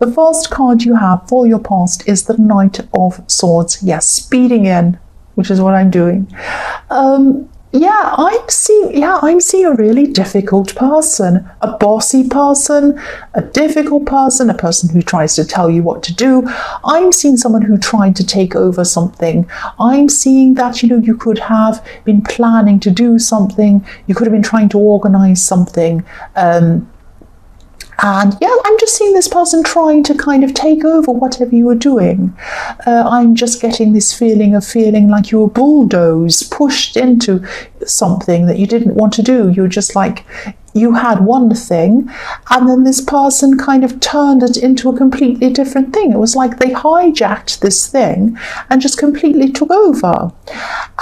The first card you have for your past is the Knight of Swords. Yes, speeding in, which is what I'm doing. I'm seeing a really difficult person, a bossy person, a difficult person, a person who tries to tell you what to do. I'm seeing someone who tried to take over something. I'm seeing that, you could have been planning to do something. You could have been trying to organize something. And yeah, I'm just seeing this person trying to kind of take over whatever you were doing. I'm just getting this feeling like you were bulldozed, pushed into something that you didn't want to do. You were just like, you had one thing, and then this person kind of turned it into a completely different thing. It was like they hijacked this thing and just completely took over.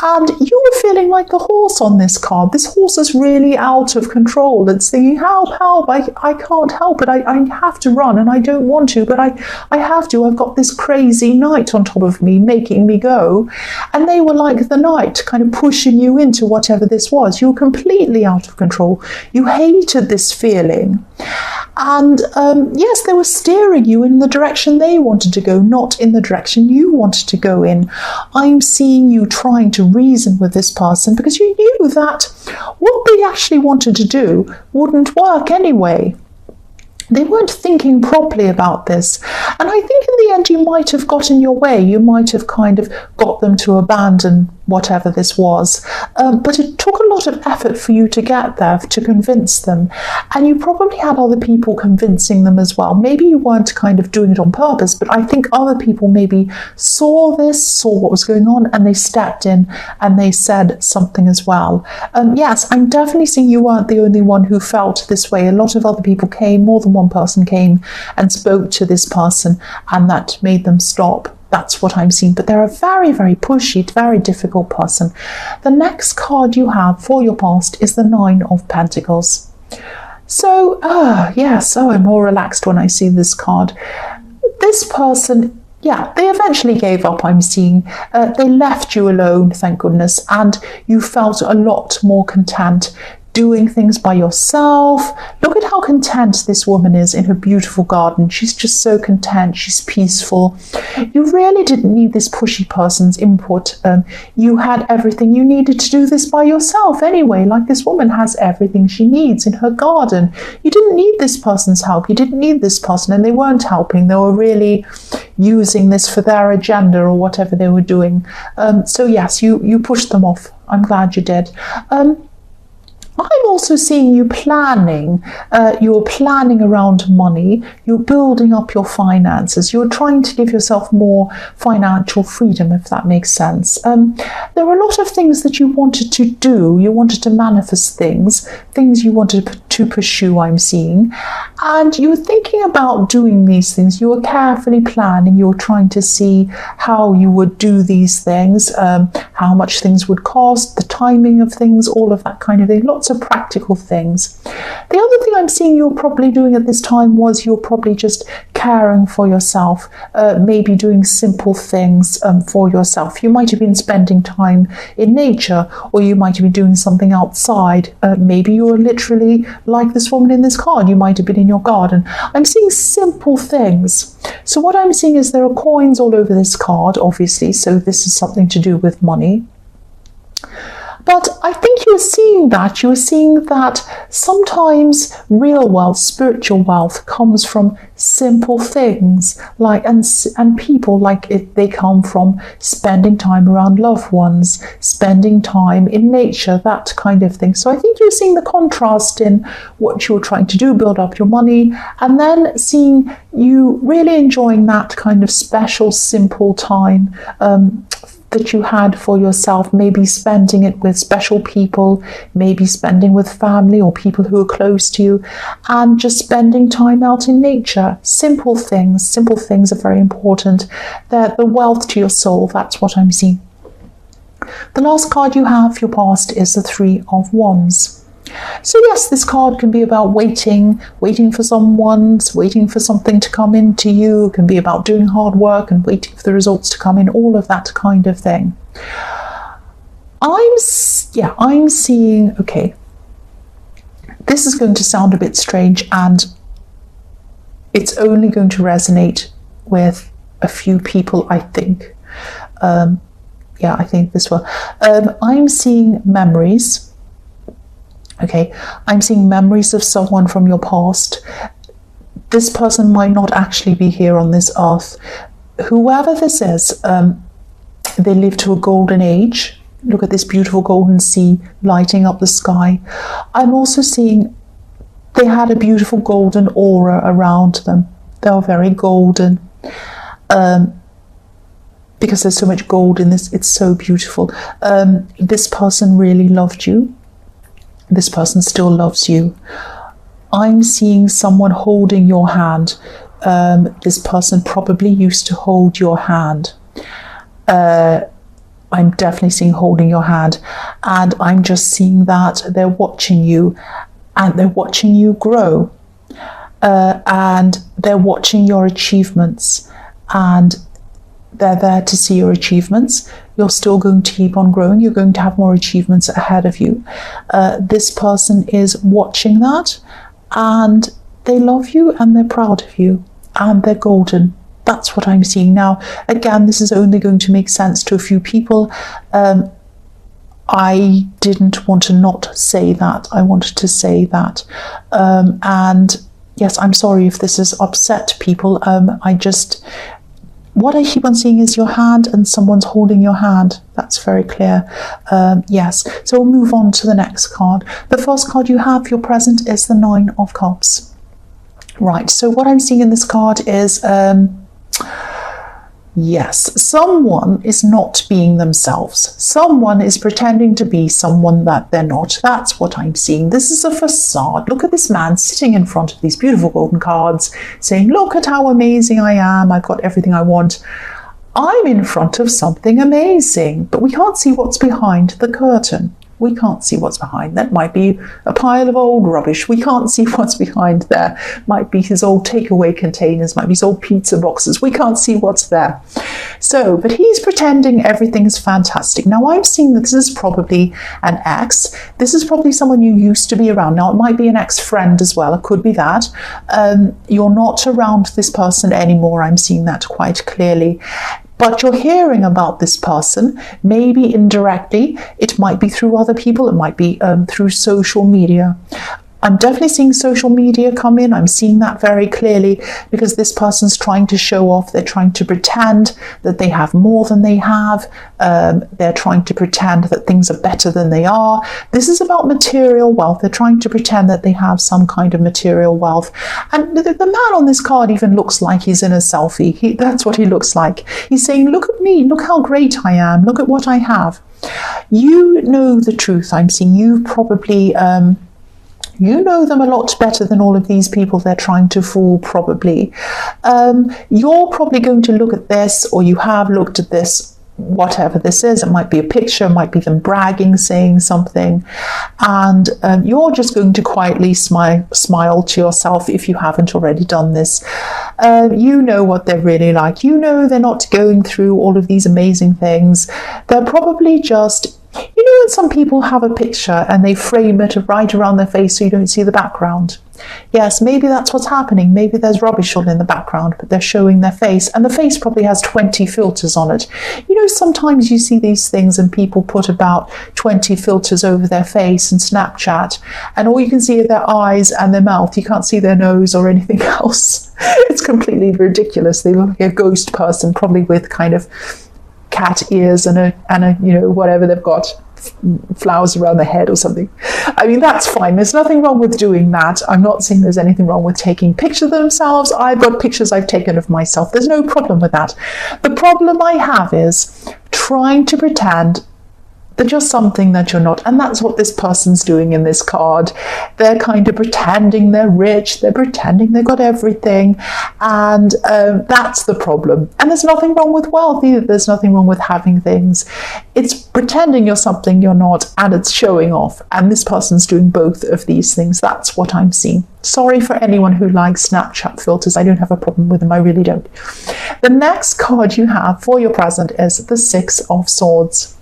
And you were feeling like the horse on this card. This horse is really out of control. It's thinking, help, I can't help it. I have to run, and I don't want to, but I have to. I've got this crazy knight on top of me making me go. And they were like the knight, kind of pushing you into whatever this was. You were completely out of control. You hated this feeling. And yes, they were steering you in the direction they wanted to go, not in the direction you wanted to go in. I'm seeing you trying to reason with this person because you knew that what they actually wanted to do wouldn't work anyway. They weren't thinking properly about this. And I think in the end you might have got in your way. You might have kind of got them to abandon whatever this was. But it took a lot of effort for you to get there, to convince them. And you probably had other people convincing them as well. Maybe you weren't kind of doing it on purpose, but I think other people maybe saw what was going on, and they stepped in and they said something as well. Yes, I'm definitely seeing you weren't the only one who felt this way. A lot of other people came, more than one person came and spoke to this person, and that made them stop. That's what I'm seeing. But they're a very, very pushy, very difficult person. The next card you have for your past is the Nine of Pentacles. So, yes, I'm more relaxed when I see this card. This person, yeah, they eventually gave up, I'm seeing. They left you alone, thank goodness, and you felt a lot more content doing things by yourself. Look at how content this woman is in her beautiful garden. She's just so content. She's peaceful. You really didn't need this pushy person's input. You had everything you needed to do this by yourself anyway. Like this woman has everything she needs in her garden. You didn't need this person's help. You didn't need this person, and they weren't helping. They were really using this for their agenda or whatever they were doing. So yes, you pushed them off. I'm glad you did. I'm also seeing you planning. You're planning around money. You're building up your finances. You're trying to give yourself more financial freedom, if that makes sense. There were a lot of things that you wanted to do. You wanted to manifest things you wanted to pursue, I'm seeing. And you were thinking about doing these things. You were carefully planning. You were trying to see how you would do these things, how much things would cost, the timing of things, all of that kind of thing. Lots of practical things. The other thing I'm seeing you're probably doing at this time was you're probably just caring for yourself, maybe doing simple things for yourself. You might have been spending time in nature, or you might have been doing something outside. Maybe you were literally like this woman in this card. You might have been in your garden. I'm seeing simple things. So what I'm seeing is there are coins all over this card, obviously, so this is something to do with money. But I think you were seeing that sometimes real wealth, spiritual wealth, comes from simple things, like and people, like they come from spending time around loved ones, spending time in nature, that kind of thing. So I think you're seeing the contrast in what you're trying to do, build up your money, and then seeing you really enjoying that kind of special, simple time that you had for yourself, maybe spending it with special people, maybe spending with family or people who are close to you, and just spending time out in nature. Simple things are very important. They're the wealth to your soul. That's what I'm seeing. The last card you have for your past is the Three of Wands. So yes, this card can be about waiting for someone, waiting for something to come into you. It can be about doing hard work and waiting for the results to come in, all of that kind of thing. I'm seeing, okay, this is going to sound a bit strange, and it's only going to resonate with a few people, I think. Yeah, I think this will. I'm seeing memories. Okay, I'm seeing memories of someone from your past. This person might not actually be here on this earth. Whoever this is, they live to a golden age. Look at this beautiful golden sea lighting up the sky. I'm also seeing they had a beautiful golden aura around them. They were very golden. Because there's so much gold in this, it's so beautiful. This person really loved you. This person still loves you. I'm seeing someone holding your hand. This person probably used to hold your hand. I'm definitely seeing holding your hand. And I'm just seeing that they're watching you, and they're watching you grow. And they're watching your achievements, and they're there to see your achievements. You're still going to keep on growing. You're going to have more achievements ahead of you. This person is watching that, and they love you, and they're proud of you, and they're golden. That's what I'm seeing. Now, again, this is only going to make sense to a few people. I didn't want to not say that. I wanted to say that. And yes, I'm sorry if this has upset people. What I keep on seeing is your hand, and someone's holding your hand. That's very clear. Yes. So we'll move on to the next card. The first card you have, your present, is the Nine of Cups. Right. So what I'm seeing in this card is, yes, someone is not being themselves. Someone is pretending to be someone that they're not. That's what I'm seeing. This is a facade. Look at this man sitting in front of these beautiful golden cards saying, look at how amazing I am. I've got everything I want. I'm in front of something amazing, but we can't see what's behind the curtain. We can't see what's behind. That might be a pile of old rubbish. We can't see what's behind there. Might be his old takeaway containers, might be his old pizza boxes. We can't see what's there. So, but he's pretending everything's fantastic. Now, I'm seeing that this is probably an ex. This is probably someone you used to be around. Now, it might be an ex-friend as well. It could be that. You're not around this person anymore. I'm seeing that quite clearly. But you're hearing about this person, maybe indirectly. It might be through other people. It might be through social media. I'm definitely seeing social media come in. I'm seeing that very clearly because this person's trying to show off. They're trying to pretend that they have more than they have. They're trying to pretend that things are better than they are. This is about material wealth. They're trying to pretend that they have some kind of material wealth. And the man on this card even looks like he's in a selfie. That's what he looks like. He's saying, look at me. Look how great I am. Look at what I have. You know the truth. I'm seeing you probably... you know them a lot better than all of these people they're trying to fool, probably. You're probably going to look at this, or you have looked at this, whatever this is. It might be a picture, it might be them bragging, saying something. And you're just going to quietly smile to yourself if you haven't already done this. You know what they're really like. You know they're not going through all of these amazing things. They're probably just... You know when some people have a picture and they frame it right around their face so you don't see the background? Yes, maybe that's what's happening. Maybe there's rubbish all in the background, but they're showing their face, and the face probably has 20 filters on it. You know, sometimes you see these things and people put about 20 filters over their face in Snapchat, and all you can see are their eyes and their mouth. You can't see their nose or anything else. It's completely ridiculous. They look like a ghost person, probably with kind of cat ears and a you know, whatever they've got, flowers around the head or something. I mean, that's fine. There's nothing wrong with doing that. I'm not saying there's anything wrong with taking pictures of themselves. I've got pictures I've taken of myself. There's no problem with that. The problem I have is trying to pretend that you're something that you're not. And that's what this person's doing in this card. They're kind of pretending they're rich. They're pretending they've got everything. And that's the problem. And there's nothing wrong with wealth either. There's nothing wrong with having things. It's pretending you're something you're not, and it's showing off. And this person's doing both of these things. That's what I'm seeing. Sorry for anyone who likes Snapchat filters. I don't have a problem with them. I really don't. The next card you have for your present is the Six of Swords.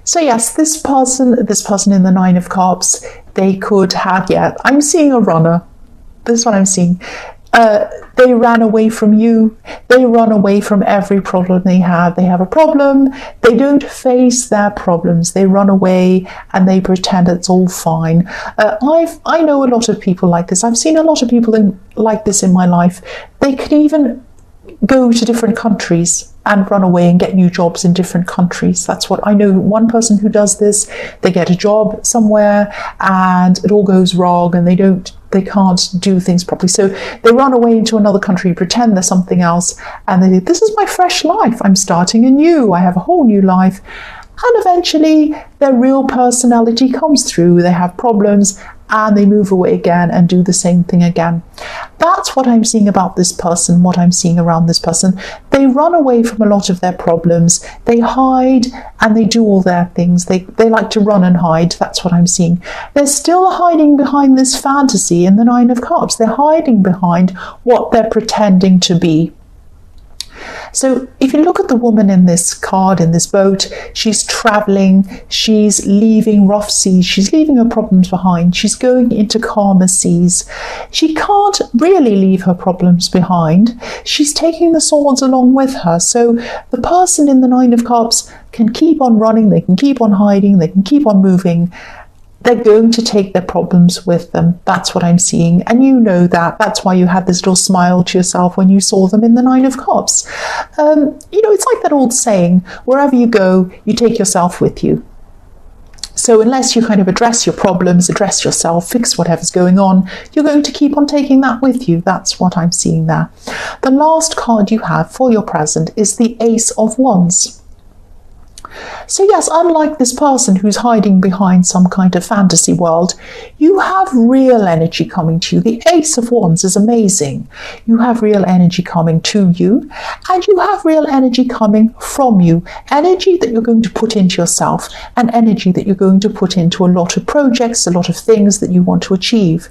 So yes, this person in the Nine of Cups, they could have, yeah, I'm seeing a runner. This is what I'm seeing. They ran away from you. They run away from every problem they have. They have a problem. They don't face their problems. They run away and they pretend it's all fine. I know a lot of people like this. I've seen a lot of people like this in my life. They can even go to different countries and run away and get new jobs in different countries. That's what I know. One person who does this, they get a job somewhere and it all goes wrong and they can't do things properly. So they run away into another country, pretend they're something else, and they say, this is my fresh life. I'm starting anew. I have a whole new life. And eventually their real personality comes through. They have problems and they move away again and do the same thing again. That's what I'm seeing about this person, what I'm seeing around this person. They run away from a lot of their problems. They hide and they do all their things. They like to run and hide. That's what I'm seeing. They're still hiding behind this fantasy in the Nine of Cups. They're hiding behind what they're pretending to be. So if you look at the woman in this card, in this boat, she's traveling, she's leaving rough seas, she's leaving her problems behind, she's going into calmer seas. She can't really leave her problems behind. She's taking the swords along with her. So the person in the Nine of Cups can keep on running, they can keep on hiding, they can keep on moving. They're going to take their problems with them. That's what I'm seeing. And you know that. That's why you had this little smile to yourself when you saw them in the Nine of Cups. It's like that old saying, wherever you go, you take yourself with you. So unless you kind of address your problems, address yourself, fix whatever's going on, you're going to keep on taking that with you. That's what I'm seeing there. The last card you have for your present is the Ace of Wands. So yes, unlike this person who's hiding behind some kind of fantasy world, you have real energy coming to you. The Ace of Wands is amazing. You have real energy coming to you, and you have real energy coming from you. Energy that you're going to put into yourself, and energy that you're going to put into a lot of projects, a lot of things that you want to achieve.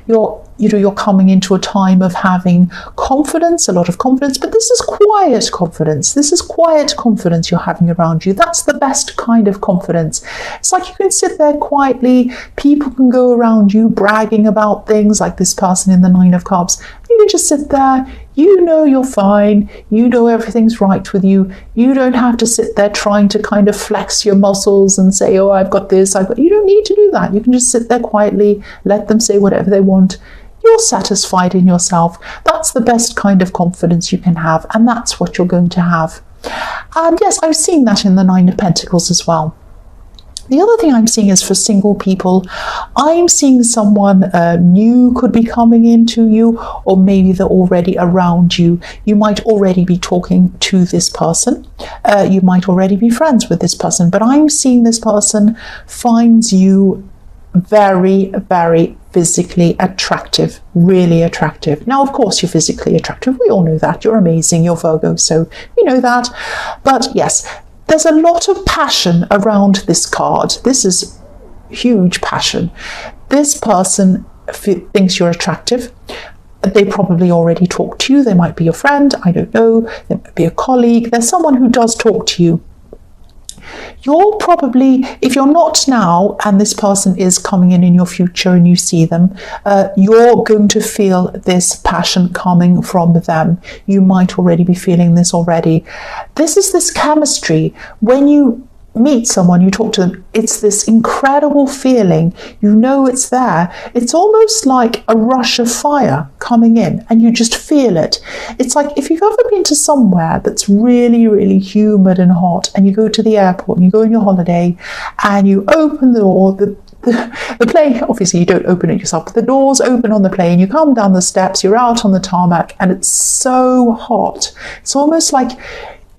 You're coming into a time of having confidence, a lot of confidence, but this is quiet confidence. This is quiet confidence you're having around you. That's the best kind of confidence. It's like you can sit there quietly. People can go around you bragging about things, like this person in the Nine of Cups. You can just sit there. You know you're fine. You know everything's right with you. You don't have to sit there trying to kind of flex your muscles and say, oh, I've got this. You don't need to do that. You can just sit there quietly, let them say whatever they want. You're satisfied in yourself. That's the best kind of confidence you can have, and that's what you're going to have. And yes, I've seen that in the Nine of Pentacles as well. The other thing I'm seeing is for single people, I'm seeing someone new could be coming into you, or maybe they're already around you. You might already be talking to this person. You might already be friends with this person, but I'm seeing this person finds you very, very physically attractive, really attractive. Now, of course, you're physically attractive. We all know that. You're amazing. You're Virgo, so we know that. But yes, there's a lot of passion around this card. This is huge passion. This person thinks you're attractive. They probably already talk to you. They might be your friend. I don't know. They might be a colleague. There's someone who does talk to you. You're probably, if you're not now and this person is coming in your future and you see them, you're going to feel this passion coming from them. You might already be feeling this already. This is this chemistry. When you meet someone, you talk to them, it's this incredible feeling. You know it's there. It's almost like a rush of fire coming in and you just feel it. It's like if you've ever been to somewhere that's really, really humid and hot, and you go to the airport and you go on your holiday and you open the door, the plane, obviously you don't open it yourself, but the doors open on the plane, you come down the steps, you're out on the tarmac, and it's so hot. It's almost like,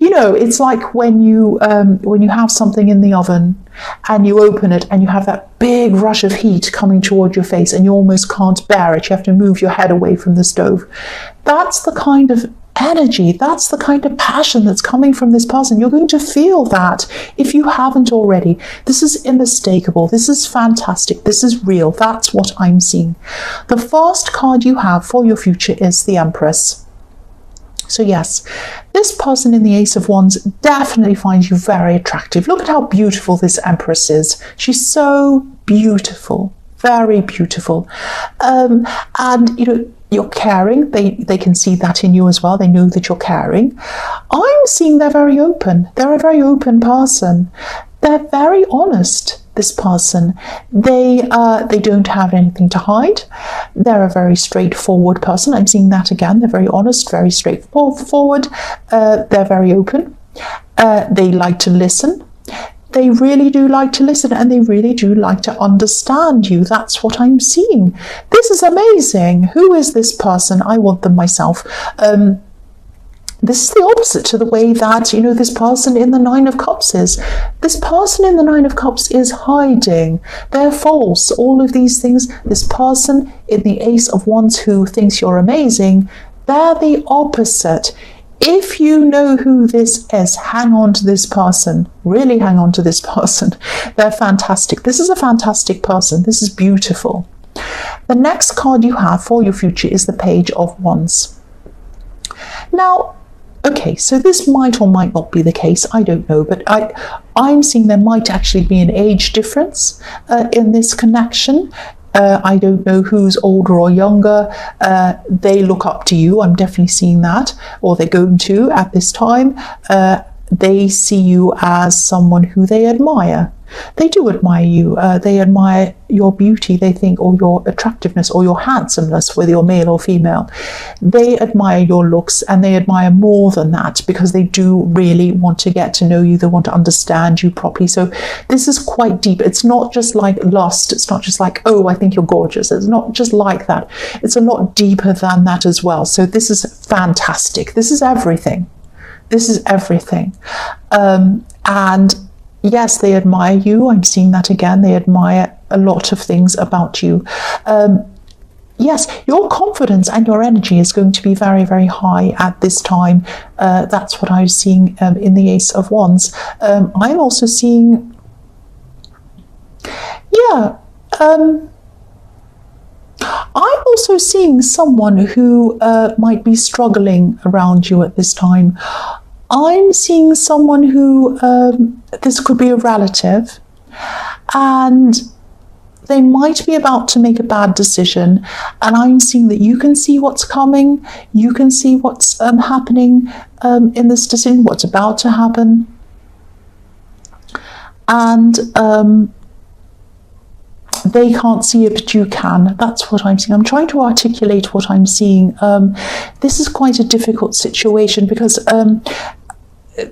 it's like when you have something in the oven and you open it and you have that big rush of heat coming toward your face and you almost can't bear it. You have to move your head away from the stove. That's the kind of energy, that's the kind of passion that's coming from this person. You're going to feel that if you haven't already. This is unmistakable. This is fantastic. This is real. That's what I'm seeing. The first card you have for your future is the Empress. So yes, this person in the Ace of Wands definitely finds you very attractive. Look at how beautiful this Empress is. She's so beautiful, very beautiful. And You're caring. They can see that in you as well. They know that you're caring. I'm seeing they're very open. They're a very open person. They're very honest, this person. They don't have anything to hide. They're a very straightforward person. I'm seeing that again. They're very honest, very straightforward. They're very open. They like to listen. They really do like to listen, and they really do like to understand you. That's what I'm seeing. This is amazing. Who is this person? I want them myself. This is the opposite to the way that, this person in the Nine of Cups is. This person in the Nine of Cups is hiding. They're false. All of these things. This person in the Ace of Wands who thinks you're amazing, they're the opposite. If you know who this is, hang on to this person. Really hang on to this person. They're fantastic. This is a fantastic person. This is beautiful. The next card you have for your future is the Page of Wands. Now, okay, so this might or might not be the case. I don't know, but I'm seeing there might actually be an age difference in this connection. I don't know who's older or younger. They look up to you. I'm definitely seeing that, or they're going to at this time. They see you as someone who they admire. They do admire you. They admire your beauty, they think, or your attractiveness or your handsomeness, whether you're male or female. They admire your looks, and they admire more than that because they do really want to get to know you. They want to understand you properly. So this is quite deep. It's not just like lust. It's not just like, oh, I think you're gorgeous. It's not just like that. It's a lot deeper than that as well. So this is fantastic. This is everything. This is everything. And yes, they admire you. I'm seeing that again. They admire a lot of things about you. Yes, your confidence and your energy is going to be very, very high at this time. That's what I was seeing in the Ace of Wands. I'm also seeing, I'm also seeing someone who might be struggling around you at this time. I'm seeing someone who, this could be a relative, and they might be about to make a bad decision, and I'm seeing that you can see what's coming, you can see what's happening in this decision, what's about to happen, and they can't see it, but you can. That's what I'm seeing. I'm trying to articulate what I'm seeing. This is quite a difficult situation because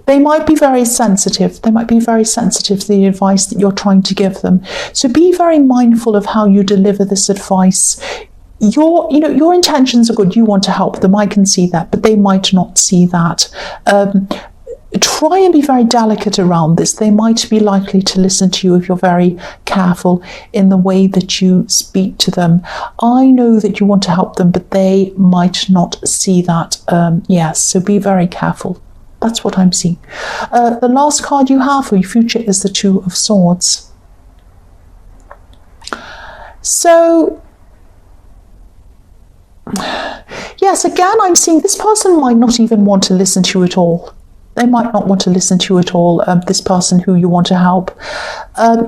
they might be very sensitive. They might be very sensitive to the advice that you're trying to give them. So be very mindful of how you deliver this advice. Your intentions are good. You want to help them. I can see that, but they might not see that. Try and be very delicate around this. They might be likely to listen to you if you're very careful in the way that you speak to them. I know that you want to help them, but they might not see that. Yes, so be very careful. That's what I'm seeing. The last card you have for your future is the Two of Swords. So, yes, again, I'm seeing this person might not even want to listen to you at all. They might not want to listen to you at all, this person who you want to help.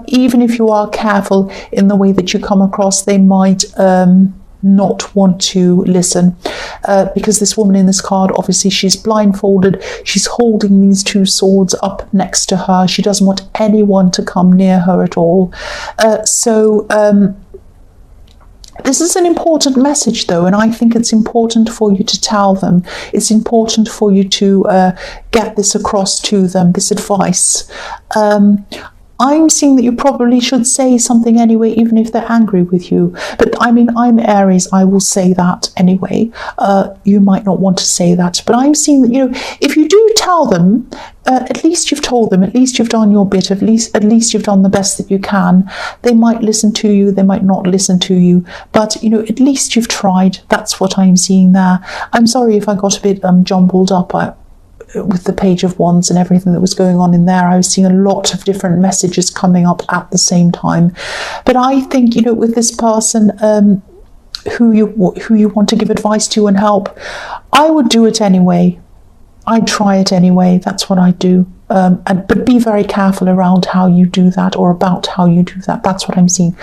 Even if you are careful in the way that you come across, they might not want to listen because this woman in this card, obviously she's blindfolded. She's holding these two swords up next to her. She doesn't want anyone to come near her at all. This is an important message, though, and I think it's important for you to tell them. It's important for you to get this across to them, this advice. I'm seeing that you probably should say something anyway, even if they're angry with you. But I mean, I'm Aries, I will say that anyway. You might not want to say that, but I'm seeing that, if you do tell them, at least you've told them, at least you've done your bit, at least you've done the best that you can. They might listen to you, they might not listen to you, but at least you've tried. That's what I'm seeing there. I'm sorry if I got a bit jumbled up with the Page of Wands and everything that was going on in there. I was seeing a lot of different messages coming up at the same time. But I think, with this person who you want to give advice to and help, I would do it anyway. I'd try it anyway. That's what I do. But be very careful around how you do that or about how you do that. That's what I'm seeing.